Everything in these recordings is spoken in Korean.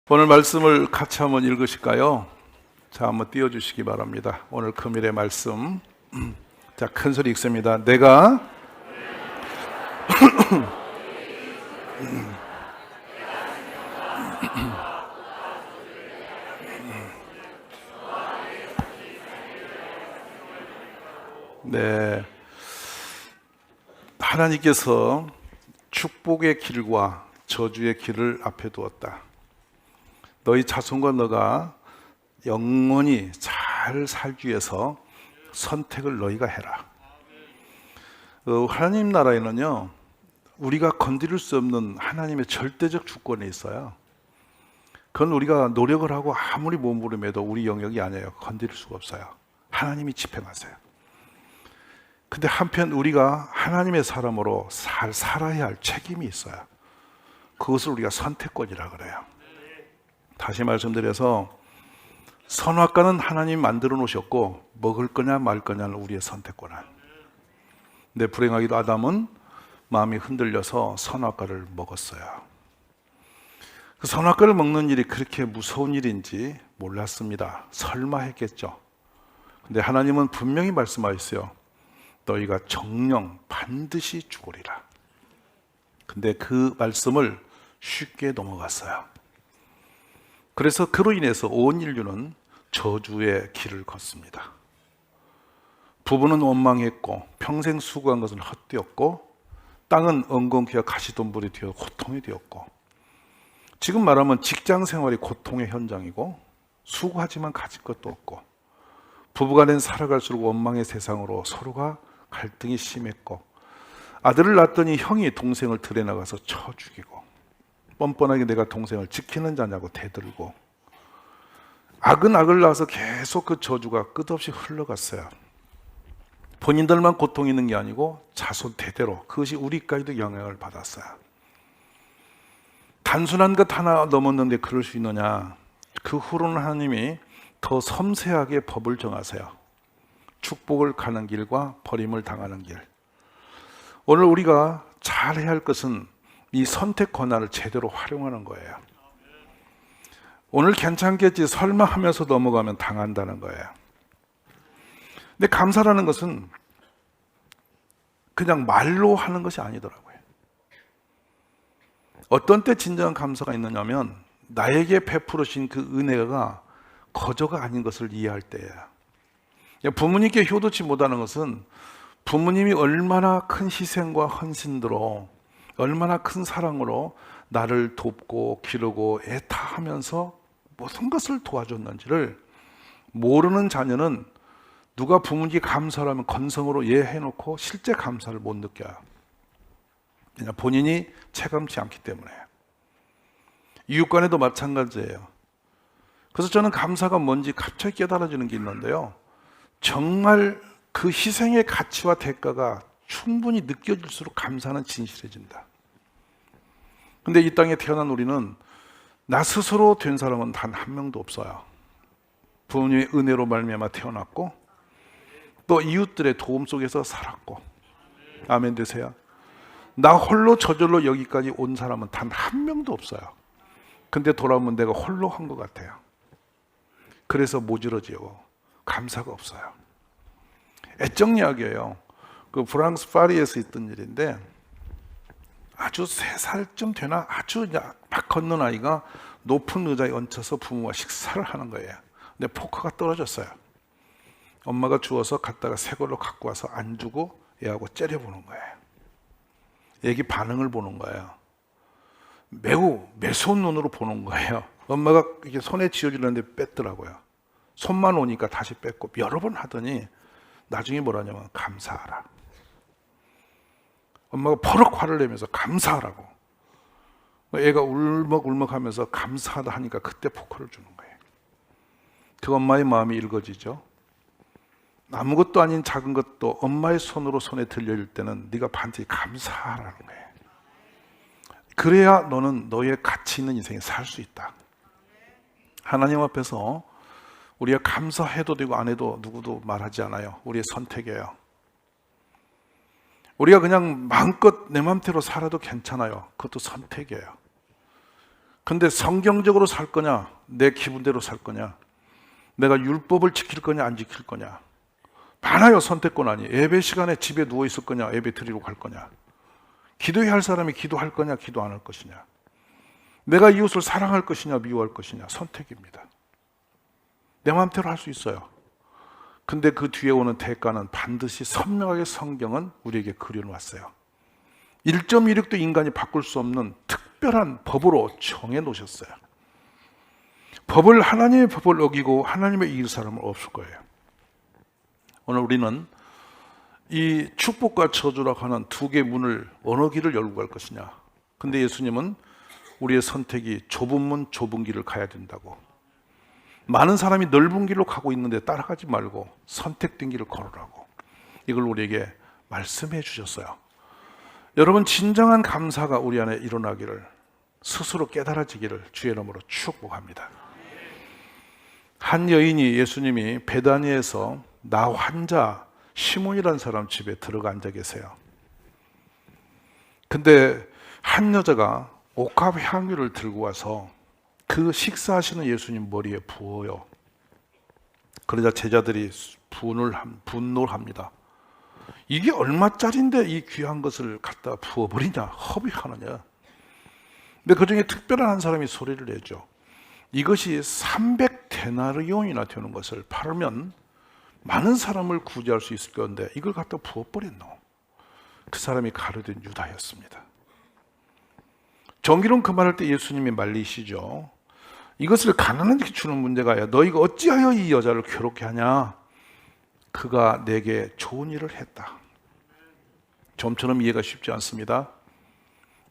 오늘 말씀을 같이 한번 읽으실까요? 자, 한번 띄워주시기 바랍니다. 오늘 금일의 말씀. 자, 큰 소리 읽습니다. 내가 네, 하나님께서 축복의 길과 저주의 길을 앞에 두었다. 너희 자손과 너가 영원히 잘 살기 위해서 선택을 너희가 해라. 하나님 나라에는요, 우리가 건드릴 수 없는 하나님의 절대적 주권이 있어요. 그건 우리가 노력을 하고 아무리 몸부림해도 우리 영역이 아니에요. 건드릴 수가 없어요. 하나님이 집행하세요. 근데 한편 우리가 하나님의 사람으로 살아야 할 책임이 있어요. 그것을 우리가 선택권이라 그래요. 다시 말씀드려서 선악과는 하나님이 만들어 놓으셨고 먹을 거냐 말 거냐는 우리의 선택권은. 근데 불행하게도 아담은 마음이 흔들려서 선악과를 먹었어요. 그 선악과를 먹는 일이 그렇게 무서운 일인지 몰랐습니다. 설마 했겠죠. 근데 하나님은 분명히 말씀하셨어요. 너희가 정령 반드시 죽으리라. 근데 그 말씀을 쉽게 넘어갔어요. 그래서 그로 인해서 온 인류는 저주의 길을 걷습니다. 부부는 원망했고 평생 수고한 것은 헛되었고 땅은 엉겅퀴와 가시덤불이 되어 고통이 되었고, 지금 말하면 직장 생활이 고통의 현장이고 수고하지만 가질 것도 없고, 부부간엔 살아갈수록 원망의 세상으로 서로가 갈등이 심했고, 아들을 낳았더니 형이 동생을 들에 나가서 쳐 죽이고, 뻔뻔하게 내가 동생을 지키는 자냐고 대들고, 악은 악을 낳아서 계속 그 저주가 끝없이 흘러갔어요. 본인들만 고통이 있는 게 아니고 자손 대대로 그것이 우리까지도 영향을 받았어요. 단순한 것 하나 넘었는데 그럴 수 있느냐? 그 후로는 하나님이 더 섬세하게 법을 정하세요. 축복을 가는 길과 버림을 당하는 길. 오늘 우리가 잘해야 할 것은 이 선택 권한을 제대로 활용하는 거예요. 오늘 괜찮겠지 설마 하면서 넘어가면 당한다는 거예요. 근데 감사라는 것은 그냥 말로 하는 것이 아니더라고요. 어떤 때 진정한 감사가 있느냐면 나에게 베풀으신 그 은혜가 거저가 아닌 것을 이해할 때예요. 부모님께 효도치 못하는 것은 부모님이 얼마나 큰 희생과 헌신으로, 얼마나 큰 사랑으로 나를 돕고 기르고 애타하면서 모든 것을 도와줬는지를 모르는 자녀는 누가 부모님께 감사하면 건성으로 해놓고 실제 감사를 못 느껴요. 그냥 본인이 체감치 않기 때문에. 이웃간에도 마찬가지예요. 그래서 저는 감사가 뭔지 갑자기 깨달아지는 게 있는데요, 정말 그 희생의 가치와 대가가 충분히 느껴질수록 감사는 진실해진다. 근데 이 땅에 태어난 우리는 나 스스로 된 사람은 단 한 명도 없어요. 부모님의 은혜로 말미암아 태어났고 또 이웃들의 도움 속에서 살았고, 아멘 되세요. 나 홀로 저절로 여기까지 온 사람은 단 한 명도 없어요. 근데 돌아오면 내가 홀로 한 것 같아요. 그래서 모질어지고 감사가 없어요. 애정 이야기예요. 그 프랑스 파리에서 있던 일인데, 아주 3살쯤 되나 아주 막 걷는 아이가 높은 의자에 얹혀서 부모와 식사를 하는 거예요. 근데 포크가 떨어졌어요. 엄마가 주워서 갖다가 새 걸로 갖고 와서 안 주고 애하고 째려보는 거예요. 애기 반응을 보는 거예요. 매우 매서운 눈으로 보는 거예요. 엄마가 이게 손에 쥐어주려는데 뺐더라고요. 손만 오니까 다시 뺐고 여러 번 하더니 나중에 뭐라냐면 감사하라. 엄마가 버럭 화를 내면서 감사하라고. 애가 울먹울먹하면서 감사하다 하니까 그때 포크를 주는 거예요. 그 엄마의 마음이 읽어지죠. 아무것도 아닌 작은 것도 엄마의 손으로 손에 들려줄 때는 네가 반드시 감사하라는 거예요. 그래야 너는 너의 가치 있는 인생에 살 수 있다. 하나님 앞에서 우리가 감사해도 되고 안 해도 누구도 말하지 않아요. 우리의 선택이에요. 우리가 그냥 마음껏 내 맘대로 살아도 괜찮아요. 그것도 선택이에요. 근데 성경적으로 살 거냐, 내 기분대로 살 거냐, 내가 율법을 지킬 거냐 안 지킬 거냐. 많아요. 선택권아니. 예배 시간에 집에 누워 있을 거냐, 예배 드리러 갈 거냐, 기도해야 할 사람이 기도할 거냐, 기도 안 할 것이냐, 내가 이웃을 사랑할 것이냐, 미워할 것이냐. 선택입니다. 내 마음대로 할 수 있어요. 근데 그 뒤에 오는 대가는 반드시 선명하게 성경은 우리에게 그려놓았어요. 1.16도 인간이 바꿀 수 없는 특별한 법으로 정해 놓으셨어요. 법을, 하나님의 법을 어기고 하나님의 이길 사람은 없을 거예요. 오늘 우리는 이 축복과 저주라고 하는 두 개의 문을 어느 길을 열고 갈 것이냐. 근데 예수님은 우리의 선택이 좁은 문, 좁은 길을 가야 된다고. 많은 사람이 넓은 길로 가고 있는데 따라가지 말고 선택된 길을 걸으라고. 이걸 우리에게 말씀해 주셨어요. 여러분, 진정한 감사가 우리 안에 일어나기를, 스스로 깨달아지기를 주의 이름으로 축복합니다. 한 여인이 예수님이 베다니에서 나 환자 시몬이라는 사람 집에 들어가 앉아 계세요. 근데 한 여자가 옥합 향유를 들고 와서 그 식사하시는 예수님 머리에 부어요. 그러자 제자들이 분노를 합니다. 이게 얼마짜린데 이 귀한 것을 갖다 부어버리냐, 허비하느냐. 근데 그 중에 특별한 한 사람이 소리를 내죠. 이것이 300데나리온이나 되는 것을 팔으면 많은 사람을 구제할 수 있을 건데 이걸 갖다 부어버렸노. 그 사람이 가룟 유다였습니다. 정기론 그 말할 때 예수님이 말리시죠. 이것을 가난한 자에게 주는 문제가 아니라 너희가 어찌하여 이 여자를 괴롭게 하냐. 그가 내게 좋은 일을 했다. 좀처럼 이해가 쉽지 않습니다.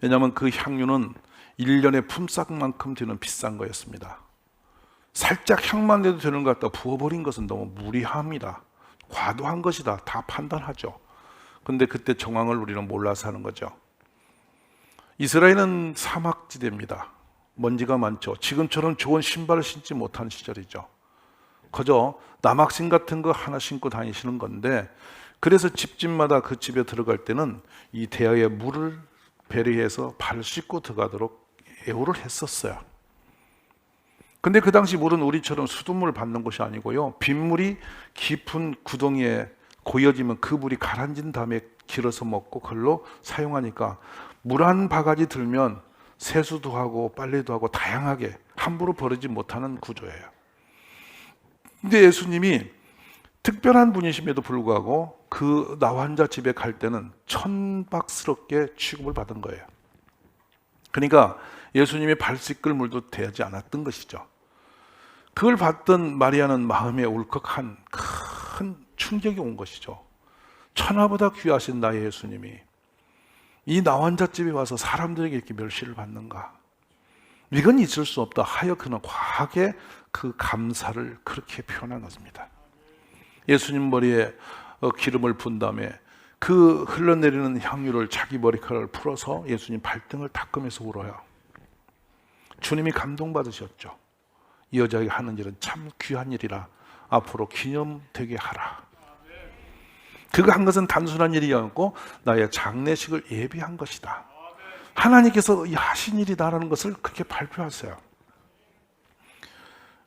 왜냐하면 그 향유는 1년의 품삯만큼 되는 비싼 거였습니다. 살짝 향만 내도 되는 것 같다 부어버린 것은 너무 무리합니다. 과도한 것이다 다 판단하죠. 근데 그때 정황을 우리는 몰라서 하는 거죠. 이스라엘은 사막지대입니다. 먼지가 많죠. 지금처럼 좋은 신발을 신지 못한 시절이죠. 그저 남학신 같은 거 하나 신고 다니시는 건데, 그래서 집집마다 그 집에 들어갈 때는 이 대야에 물을 배려해서 발을 씻고 들어가도록 애호를 했었어요. 근데 그 당시 물은 우리처럼 수돗물을 받는 것이 아니고요, 빗물이 깊은 구덩이에 고여지면 그 물이 가라앉은 다음에 길어서 먹고 그걸로 사용하니까 물 한 바가지 들면 세수도 하고 빨래도 하고 다양하게 함부로 버리지 못하는 구조예요. 근데 예수님이 특별한 분이심에도 불구하고 그 나환자 집에 갈 때는 천박스럽게 취급을 받은 거예요. 그러니까 예수님의 발 씻을 물도 되지 않았던 것이죠. 그걸 봤던 마리아는 마음에 울컥한 큰 충격이 온 것이죠. 천하보다 귀하신 나의 예수님이 이 나환자 집에 와서 사람들에게 이렇게 멸시를 받는가. 이건 있을 수 없다 하여 그는 과하게 그 감사를 그렇게 표현한 것입니다. 예수님 머리에 기름을 분 다음에 그 흘러내리는 향유를 자기 머리카락을 풀어서 예수님 발등을 닦으면서 울어요. 주님이 감동받으셨죠. 이 여자에게 하는 일은 참 귀한 일이라 앞으로 기념되게 하라. 그가 한 것은 단순한 일이 아니고 나의 장례식을 예비한 것이다. 하나님께서 하신 일이다라는 것을 그렇게 발표하세요.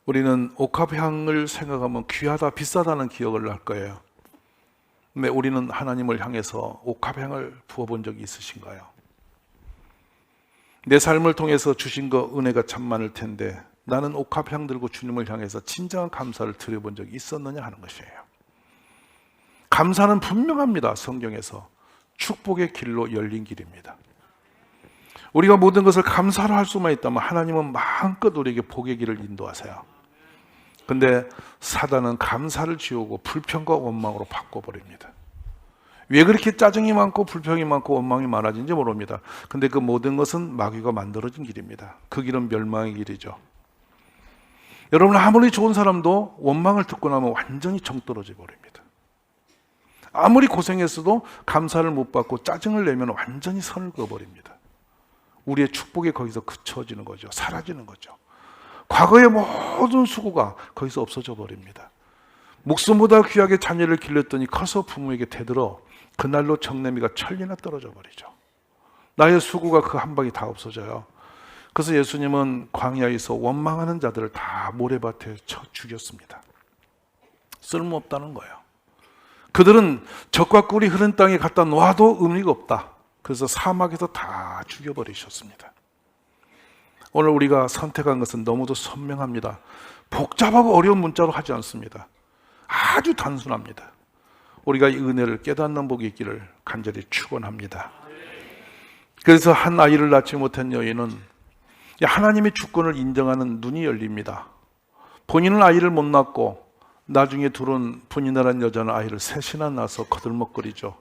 우리는 옥합향을 생각하면 귀하다, 비싸다는 기억을 할 거예요. 근데 우리는 하나님을 향해서 옥합향을 부어본 적이 있으신가요? 내 삶을 통해서 주신 거 은혜가 참 많을 텐데 나는 옥합향 들고 주님을 향해서 진정한 감사를 드려본 적이 있었느냐 하는 것이에요. 감사는 분명합니다. 성경에서 축복의 길로 열린 길입니다. 우리가 모든 것을 감사로 할 수만 있다면 하나님은 마음껏 우리에게 복의 길을 인도하세요. 근데 사단은 감사를 지우고 불평과 원망으로 바꿔버립니다. 왜 그렇게 짜증이 많고 불평이 많고 원망이 많아진지 모릅니다. 근데 그 모든 것은 마귀가 만들어진 길입니다. 그 길은 멸망의 길이죠. 여러분, 아무리 좋은 사람도 원망을 듣고 나면 완전히 정 떨어져 버립니다. 아무리 고생했어도 감사를 못 받고 짜증을 내면 완전히 선을 그어버립니다. 우리의 축복이 거기서 그쳐지는 거죠. 사라지는 거죠. 과거의 모든 수고가 거기서 없어져 버립니다. 목숨보다 귀하게 자녀를 길렀더니 커서 부모에게 대들어 그날로 정내미가 천리나 떨어져 버리죠. 나의 수고가 그 한 방에 다 없어져요. 그래서 예수님은 광야에서 원망하는 자들을 다 모래밭에 쳐 죽였습니다. 쓸모없다는 거예요. 그들은 젖과 꿀이 흐른 땅에 갖다 놔도 의미가 없다. 그래서 사막에서 다 죽여버리셨습니다. 오늘 우리가 선택한 것은 너무도 선명합니다. 복잡하고 어려운 문자로 하지 않습니다. 아주 단순합니다. 우리가 이 은혜를 깨닫는 복이 있기를 간절히 축원합니다. 그래서 한 아이를 낳지 못한 여인은 하나님의 주권을 인정하는 눈이 열립니다. 본인은 아이를 못 낳고 나중에 둘은 분이나란 여자는 아이를 셋이나 낳아서 거들먹거리죠.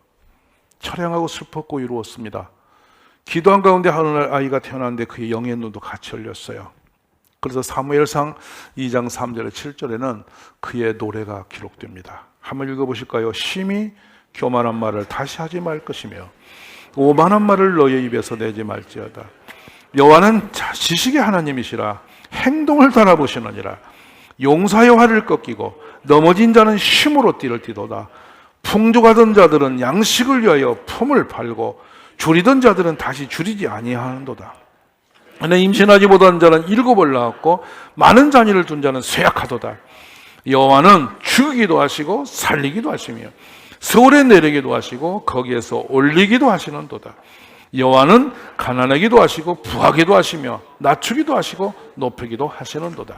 처량하고 슬펐고 이루었습니다. 기도한 가운데 하늘 아이가 태어났는데 그의 영의 눈도 같이 열렸어요. 그래서 사무엘상 2장 3절에 7절에는 그의 노래가 기록됩니다. 한번 읽어보실까요? 심히 교만한 말을 다시 하지 말 것이며 오만한 말을 너의 입에서 내지 말지어다. 여호와는 지식의 하나님이시라. 행동을 달아보시느니라. 용사의 활을 꺾이고 넘어진 자는 힘으로 띠를 띠도다. 풍족하던 자들은 양식을 위하여 품을 팔고 줄이던 자들은 다시 줄이지 아니하는도다. 임신하지 못한 자는 7을 낳았고 많은 자녀를 둔 자는 쇠약하도다. 여호와는 죽이기도 하시고 살리기도 하시며 서울에 내리기도 하시고 거기에서 올리기도 하시는도다. 여호와는 가난하기도 하시고 부하기도 하시며 낮추기도 하시고 높이기도 하시는도다.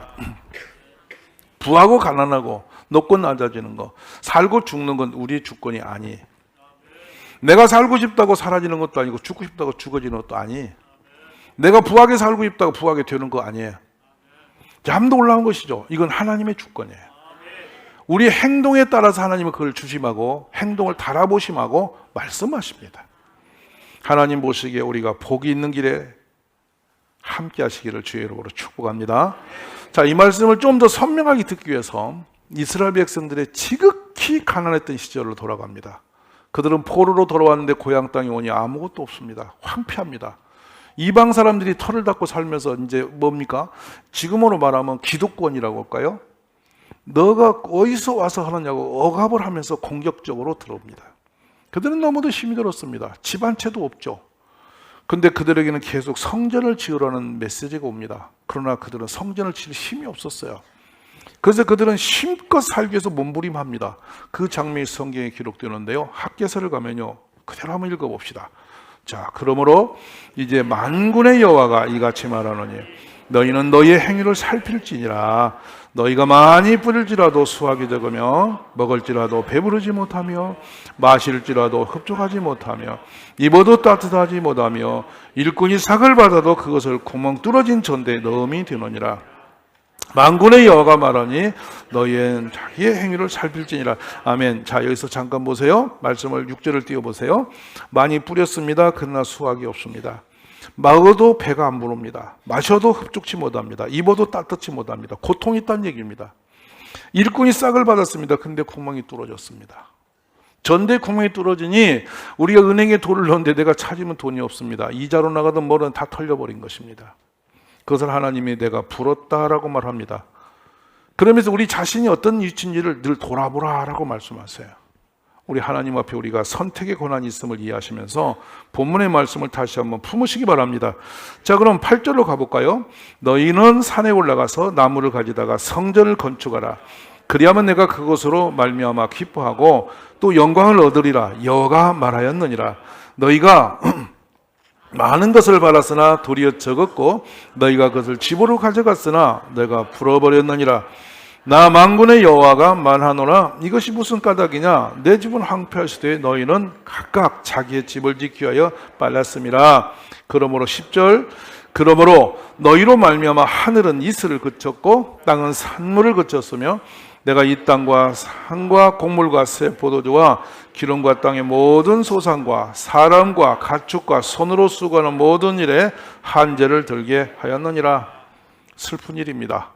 부하고 가난하고 높고 낮아지는 거, 살고 죽는 건 우리의 주권이 아니. 내가 살고 싶다고 사라지는 것도 아니고 죽고 싶다고 죽어지는 것도 아니. 내가 부하게 살고 싶다고 부하게 되는 거 아니에요. 잠도 올라온 것이죠. 이건 하나님의 주권이에요. 우리의 행동에 따라서 하나님은 그걸 주심하고 행동을 달아보심하고 말씀하십니다. 하나님 보시기에 우리가 복이 있는 길에 함께 하시기를 주의 이름으로 축복합니다. 자, 이 말씀을 좀 더 선명하게 듣기 위해서 이스라엘 백성들의 지극히 가난했던 시절로 돌아갑니다. 그들은 포로로 돌아왔는데 고향 땅에 오니 아무것도 없습니다. 황폐합니다. 이방 사람들이 털을 닦고 살면서 이제 뭡니까? 지금으로 말하면 기득권이라고 할까요? 너가 어디서 와서 하느냐고 억압을 하면서 공격적으로 들어옵니다. 그들은 너무도 힘이 들었습니다. 집 한 채도 없죠. 근데 그들에게는 계속 성전을 지으라는 메시지가 옵니다. 그러나 그들은 성전을 지을 힘이 없었어요. 그래서 그들은 힘껏 살기 위해서 몸부림합니다. 그 장면이 성경에 기록되는데요. 학개서를 가면요, 그대로 한번 읽어봅시다. 자, 그러므로 이제 만군의 여호와가 이같이 말하노니 너희는 너희의 행위를 살필지니라. 너희가 많이 뿌릴지라도 수확이 적으며 먹을지라도 배부르지 못하며 마실지라도 흡족하지 못하며 입어도 따뜻하지 못하며 일꾼이 삭을 받아도 그것을 구멍 뚫어진 전대에 넣음이 되느니라. 만군의 여호와가 말하니 너희는 자기의 행위를 살필지니라. 아멘. 자, 여기서 잠깐 보세요. 말씀을 6절을 띄워보세요. 많이 뿌렸습니다. 그러나 수확이 없습니다. 먹어도 배가 안 부릅니다. 마셔도 흡족치 못합니다. 입어도 따뜻치 못합니다. 고통이 있다는 얘기입니다. 일꾼이 싹을 받았습니다. 근데 구멍이 뚫어졌습니다. 전대 구멍이 뚫어지니 우리가 은행에 돈을 넣는데 내가 찾으면 돈이 없습니다. 이자로 나가던 뭐는 다 털려버린 것입니다. 그것을 하나님이 내가 불었다라고 말합니다. 그러면서 우리 자신이 어떤 위치인지를 늘 돌아보라라고 말씀하세요. 우리 하나님 앞에 우리가 선택의 권한이 있음을 이해하시면서 본문의 말씀을 다시 한번 품으시기 바랍니다. 자, 그럼 8절로 가볼까요? 너희는 산에 올라가서 나무를 가지다가 성전을 건축하라. 그리하면 내가 그것으로 말미암아 기뻐하고 또 영광을 얻으리라. 여호와가 말하였느니라. 너희가 많은 것을 받았으나 도리어 적었고 너희가 그것을 집으로 가져갔으나 너희가 풀어버렸느니라. 나 만군의 여호와가 말하노라. 이것이 무슨 까닭이냐? 내 집은 황폐할 수도 너희는 각각 자기의 집을 지키기 위하여 빨랐음이라. 그러므로 10절, 그러므로 너희로 말미암아 하늘은 이슬을 그쳤고 땅은 산물을 그쳤으며 내가 이 땅과 산과 곡물과 새 포도주와 기름과 땅의 모든 소산과 사람과 가축과 손으로 수고하는 모든 일에 한제를 들게 하였느니라. 슬픈 일입니다.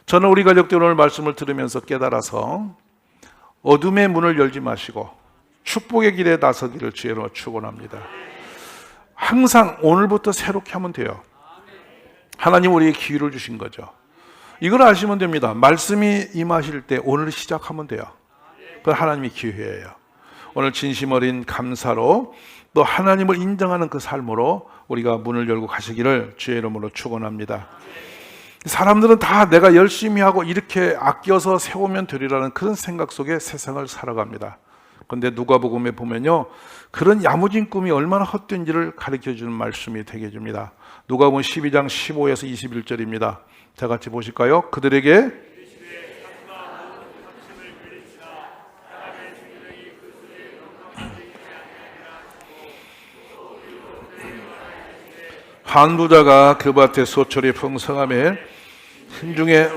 저는 우리 가족들 오늘 말씀을 들으면서 깨달아서 어둠의 문을 열지 마시고 축복의 길에 나서기를 주의로 축원합니다. 항상 오늘부터 새롭게 하면 돼요. 하나님 우리에게 기회를 주신 거죠. 이걸 아시면 됩니다. 말씀이 임하실 때 오늘 시작하면 돼요. 그 하나님의 기회예요. 오늘 진심 어린 감사로 또 하나님을 인정하는 그 삶으로 우리가 문을 열고 가시기를 주의 이름으로 축원합니다. 사람들은 다 내가 열심히 하고 이렇게 아껴서 세우면 되리라는 그런 생각 속에 세상을 살아갑니다. 그런데 누가복음에 보면요, 그런 야무진 꿈이 얼마나 헛된지를 가르쳐주는 말씀이 되게 해줍니다. 누가복음 12장 15에서 21절입니다. 다 같이 보실까요? 그들에게 한 부자가 그 밭에 소철이 풍성하며 신중에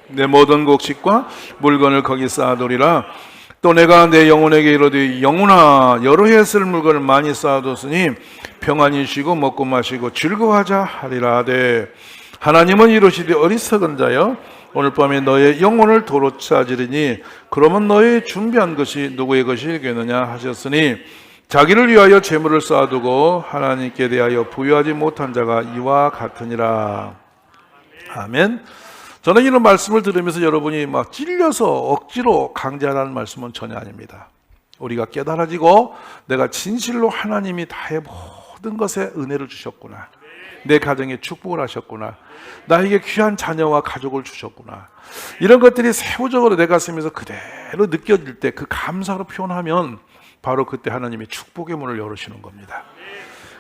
내 모든 곡식과 물건을 거기 쌓아두리라. 또 내가 내 영혼에게 이르되 영혼아 여러 해 쓸 물건을 많이 쌓아뒀으니 평안히 쉬고 먹고 마시고 즐거워하자 하리라 하되 하나님은 이르시되 어리석은 자여 오늘 밤에 너의 영혼을 도로 찾으리니 그러면 너의 준비한 것이 누구의 것이겠느냐 하셨으니 자기를 위하여 재물을 쌓아두고 하나님께 대하여 부유하지 못한 자가 이와 같으니라. 아멘. 저는 이런 말씀을 들으면서 여러분이 막 찔려서 억지로 강제하라는 말씀은 전혀 아닙니다. 우리가 깨달아지고 내가 진실로 하나님이 나의 모든 것에 은혜를 주셨구나, 내 가정에 축복을 하셨구나, 나에게 귀한 자녀와 가족을 주셨구나, 이런 것들이 세부적으로 내 가슴에서 그대로 느껴질 때 그 감사로 표현하면 바로 그때 하나님이 축복의 문을 열으시는 겁니다.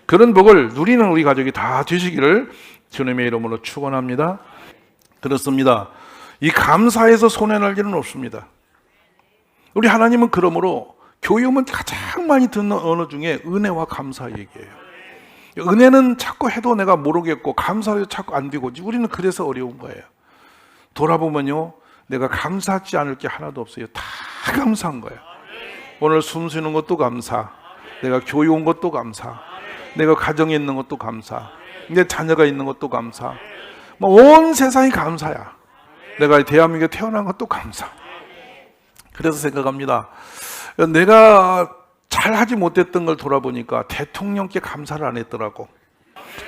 그런 복을 누리는 우리 가족이 다 되시기를 주님의 이름으로 축원합니다. 그렇습니다. 이 감사에서 손해날 일은 없습니다. 우리 하나님은 그러므로 교육은 가장 많이 듣는 언어 중에 은혜와 감사 얘기예요. 은혜는 자꾸 해도 내가 모르겠고 감사해도 자꾸 안 되고, 우리는 그래서 어려운 거예요. 돌아보면요, 내가 감사하지 않을 게 하나도 없어요. 다 감사한 거예요. 오늘 숨 쉬는 것도 감사, 내가 교육 온 것도 감사, 내가 가정에 있는 것도 감사, 내 자녀가 있는 것도 감사, 온 세상이 감사야. 내가 대한민국에 태어난 것도 감사. 그래서 생각합니다. 내가 잘하지 못했던 걸 돌아보니까 대통령께 감사를 안 했더라고.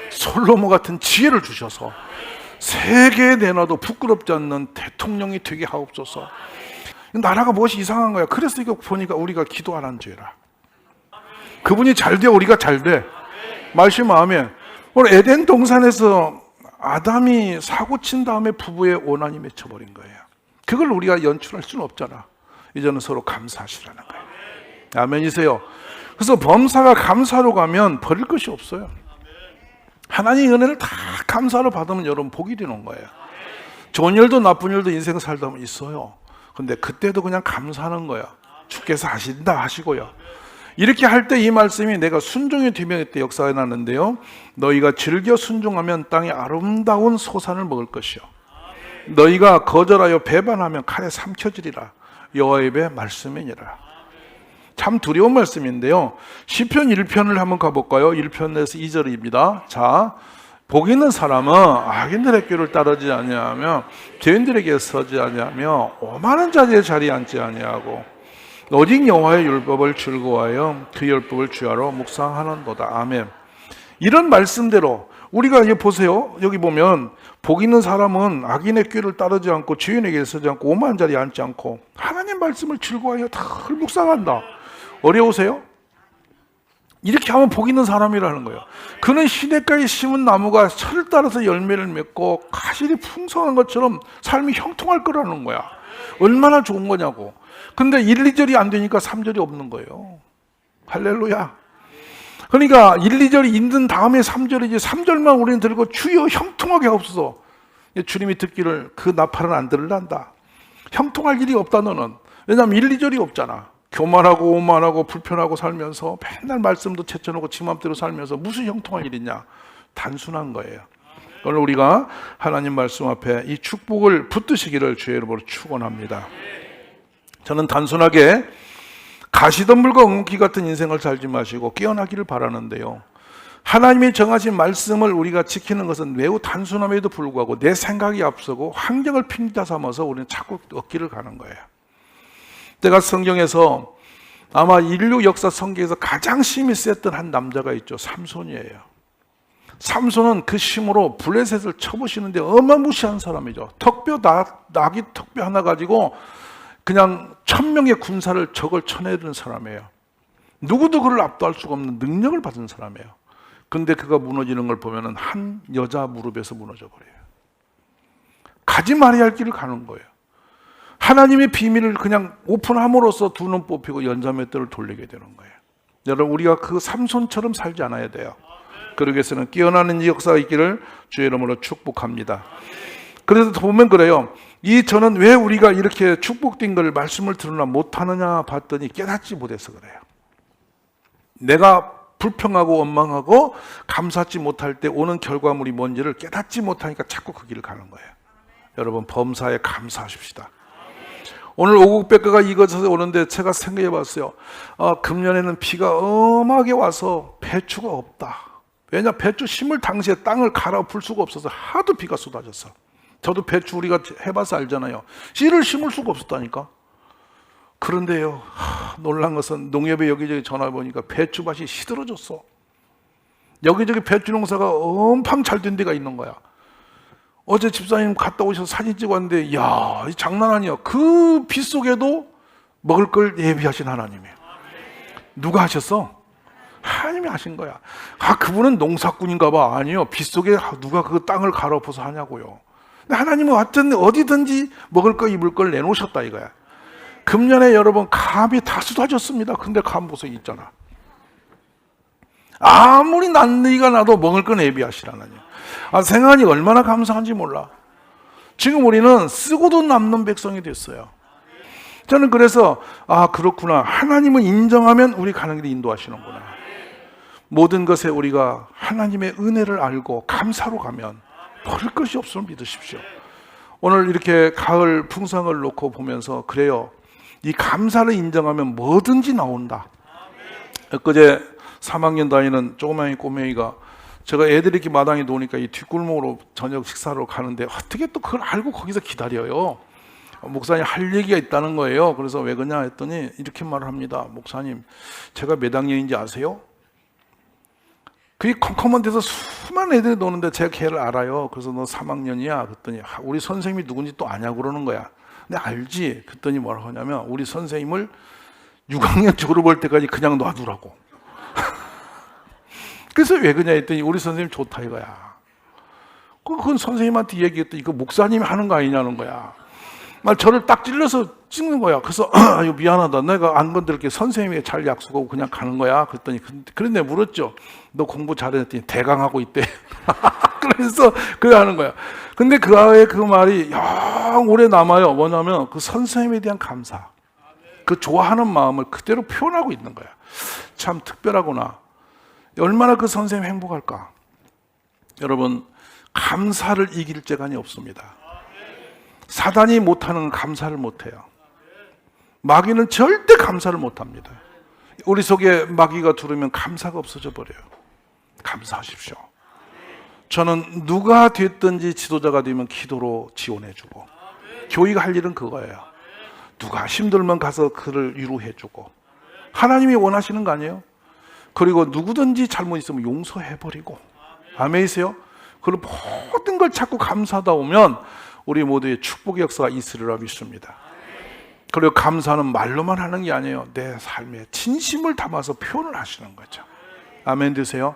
솔로몬 같은 지혜를 주셔서 세계에 내놔도 부끄럽지 않는 대통령이 되게 하옵소서. 나라가 무엇이 이상한 거야. 그래서 이거 보니까 우리가 기도 안 한 죄라. 그분이 잘 돼, 우리가 잘 돼. 말씀 마음에 오늘 에덴 동산에서 아담이 사고 친 다음에 부부의 원한이 맺혀버린 거예요. 그걸 우리가 연출할 수는 없잖아. 이제는 서로 감사하시라는 거예요. 아멘이세요. 그래서 범사가 감사로 가면 버릴 것이 없어요. 하나님의 은혜를 다 감사로 받으면 여러분 복이 되는 거예요. 좋은 일도 나쁜 일도 인생 살다 보면 있어요. 근데 그때도 그냥 감사하는 거야. 주께서 하신다 하시고요. 이렇게 할 때 이 말씀이 내가 순종의 뒤명일 때 역사가 났는데요, 너희가 즐겨 순종하면 땅에 아름다운 소산을 먹을 것이요 너희가 거절하여 배반하면 칼에 삼켜지리라. 여호와의 입의 말씀이니라. 참 두려운 말씀인데요, 시편 1편을 한번 가볼까요? 1편에서 2절입니다. 자, 복 있는 사람은 악인들의 꾀를 따르지 아니하며 죄인들에게 서지 아니하며 오만한 자들의 자리에 앉지 아니하고 오직 여호와의 율법을 즐거워하여 그 율법을 주야로 묵상하는도다. 아멘. 이런 말씀대로 우리가 이제 보세요. 여기 보면 복 있는 사람은 악인의 꾀를 따르지 않고 죄인에게 서지 않고 오만한 자리에 앉지 않고 하나님 말씀을 즐거워하여 다 묵상한다. 어려우세요? 이렇게 하면 복 있는 사람이라는 거예요. 그는 시냇가에 심은 나무가 철을 따라서 열매를 맺고 가실이 풍성한 것처럼 삶이 형통할 거라는 거야. 얼마나 좋은 거냐고. 근데 1, 2절이 안 되니까 3절이 없는 거예요. 할렐루야. 그러니까 1, 2절이 있는 다음에 3절이지, 3절만 우리는 들고 주여 형통하게 하옵소서. 주님이 듣기를 그 나팔은 안 들을란다. 형통할 일이 없다 너는. 왜냐하면 1, 2절이 없잖아. 교만하고 오만하고 불편하고 살면서 맨날 말씀도 채쳐놓고 지 맘대로 살면서 무슨 형통할 일이냐. 단순한 거예요. 오늘 우리가 하나님 말씀 앞에 이 축복을 붙드시기를 주의 이름으로 축원합니다. 저는 단순하게 가시덤불과 웅기 같은 인생을 살지 마시고 깨어나기를 바라는데요, 하나님이 정하신 말씀을 우리가 지키는 것은 매우 단순함에도 불구하고 내 생각이 앞서고 환경을 핑계 삼아서 우리는 자꾸 얻기를 가는 거예요. 내가 성경에서 아마 인류 역사 성경에서 가장 힘이 셌던 한 남자가 있죠. 삼손이에요. 삼손은 그 힘으로 블레셋을 쳐부시는데 어마무시한 사람이죠. 나귀 턱뼈 하나 가지고 그냥 1000명의 군사를 적을 쳐내는 사람이에요. 누구도 그를 압도할 수가 없는 능력을 받은 사람이에요. 근데 그가 무너지는 걸 보면은 한 여자 무릎에서 무너져 버려요. 가지 말아야 할 길을 가는 거예요. 하나님의 비밀을 그냥 오픈함으로써 두 눈 뽑히고 연자맷돌을 돌리게 되는 거예요. 여러분, 우리가 그 삼손처럼 살지 않아야 돼요. 그러기 위해서는 깨어나는 역사가 있기를 주의 이름으로 축복합니다. 그래서 보면 그래요. 저는 왜 우리가 이렇게 축복된 걸 말씀을 들으나 못하느냐 봤더니 깨닫지 못해서 그래요. 내가 불평하고 원망하고 감사하지 못할 때 오는 결과물이 뭔지를 깨닫지 못하니까 자꾸 그 길을 가는 거예요. 여러분, 범사에 감사하십시다. 오늘 오곡백과가 이것에서 오는데 제가 생각해 봤어요. 금년에는 비가 엄하게 와서 배추가 없다. 왜냐, 배추 심을 당시에 땅을 갈아풀 수가 없어서 하도 비가 쏟아졌어. 저도 배추 우리가 해봐서 알잖아요. 씨를 심을 수가 없었다니까. 그런데요, 놀란 것은 농협에 여기저기 전화 보니까 배추밭이 시들어졌어. 여기저기 배추 농사가 엄청 잘 된 데가 있는 거야. 어제 집사님 갔다 오셔서 사진 찍었는데, 이야, 장난 아니야. 그 비 속에도 먹을 걸 예비하신 하나님이에요. 누가 하셨어? 하나님이 하신 거야. 그분은 농사꾼인가 봐. 아니요. 비 속에 누가 그 땅을 갈아엎어서 하냐고요. 근데 하나님은 어디든지 먹을 거 입을 걸 내놓으셨다 이거야. 금년에 여러분 감이 다 쏟아졌습니다. 근데 감 보석 있잖아. 아무리 난리가 나도 먹을 건 예비하시라 하나님. 생각하니 얼마나 감사한지 몰라. 지금 우리는 쓰고도 남는 백성이 됐어요. 저는 그래서 그렇구나. 하나님을 인정하면 우리 가는 길을 인도하시는구나. 모든 것에 우리가 하나님의 은혜를 알고 감사로 가면 버릴 것이 없음을 믿으십시오. 오늘 이렇게 가을 풍성을 놓고 보면서 그래요. 이 감사를 인정하면 뭐든지 나온다. 엊그제 3학년 다니는 조그마한 꼬맹이가 제가 애들이 이렇게 마당에 노니까 이 뒷골목으로 저녁 식사로 가는데 어떻게 또 그걸 알고 거기서 기다려요. 목사님 할 얘기가 있다는 거예요. 그래서 왜 그러냐 했더니 이렇게 말을 합니다. 목사님, 제가 몇 학년인지 아세요? 그게 컴컴한 데서 수많은 애들이 노는데 제가 걔를 알아요. 그래서 너 3학년이야? 그랬더니 우리 선생님이 누군지 또 아냐고 그러는 거야. 근데 알지? 그랬더니 뭐라고 하냐면 우리 선생님을 6학년 졸업할 때까지 그냥 놔두라고. 그래서 왜 그러냐 했더니 우리 선생님 좋다 이거야. 그건 선생님한테 얘기했더니 이거 목사님이 하는 거 아니냐는 거야. 저를 딱 찔러서 찍는 거야. 그래서 미안하다. 내가 안 건들게. 선생님이 잘 약속하고 그냥 가는 거야. 그랬더니 그런데 물었죠. 너 공부 잘했더니 대강하고 있대. 그래서 그래 하는 거야. 근데 그 아이의 그 말이 영 오래 남아요. 뭐냐면 그 선생님에 대한 감사, 그 좋아하는 마음을 그대로 표현하고 있는 거야. 참 특별하구나. 얼마나 그 선생님 행복할까. 여러분, 감사를 이길 재간이 없습니다. 사단이 못하는 감사를 못해요. 마귀는 절대 감사를 못합니다. 우리 속에 마귀가 들으면 감사가 없어져 버려요. 감사하십시오. 저는 누가 됐든지 지도자가 되면 기도로 지원해주고, 교회가 할 일은 그거예요. 누가 힘들면 가서 그를 위로해주고, 하나님이 원하시는 거 아니에요? 그리고 누구든지 잘못 있으면 용서해버리고. 아멘이세요? 그리고 모든 걸 자꾸 감사하다 오면 우리 모두의 축복의 역사가 있으리라 믿습니다. 그리고 감사는 말로만 하는 게 아니에요. 내 삶에 진심을 담아서 표현을 하시는 거죠. 아멘 되세요?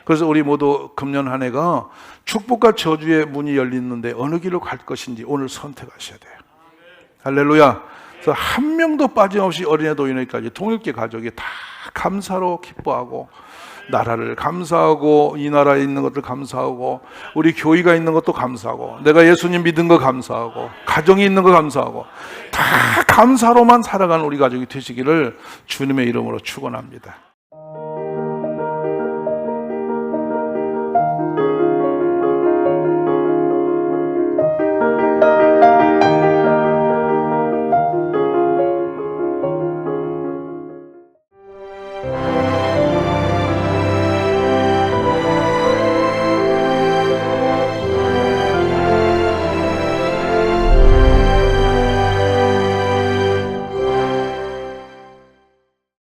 그래서 우리 모두 금년 한 해가 축복과 저주의 문이 열리는데 어느 길로 갈 것인지 오늘 선택하셔야 돼요. 할렐루야. 그래서 한 명도 빠짐없이 어린애 노인에까지 통일교 가족이 다 감사로 기뻐하고, 나라를 감사하고, 이 나라에 있는 것들 감사하고, 우리 교회가 있는 것도 감사하고, 내가 예수님 믿은 거 감사하고, 가정이 있는 거 감사하고, 다 감사로만 살아가는 우리 가족이 되시기를 주님의 이름으로 축원합니다.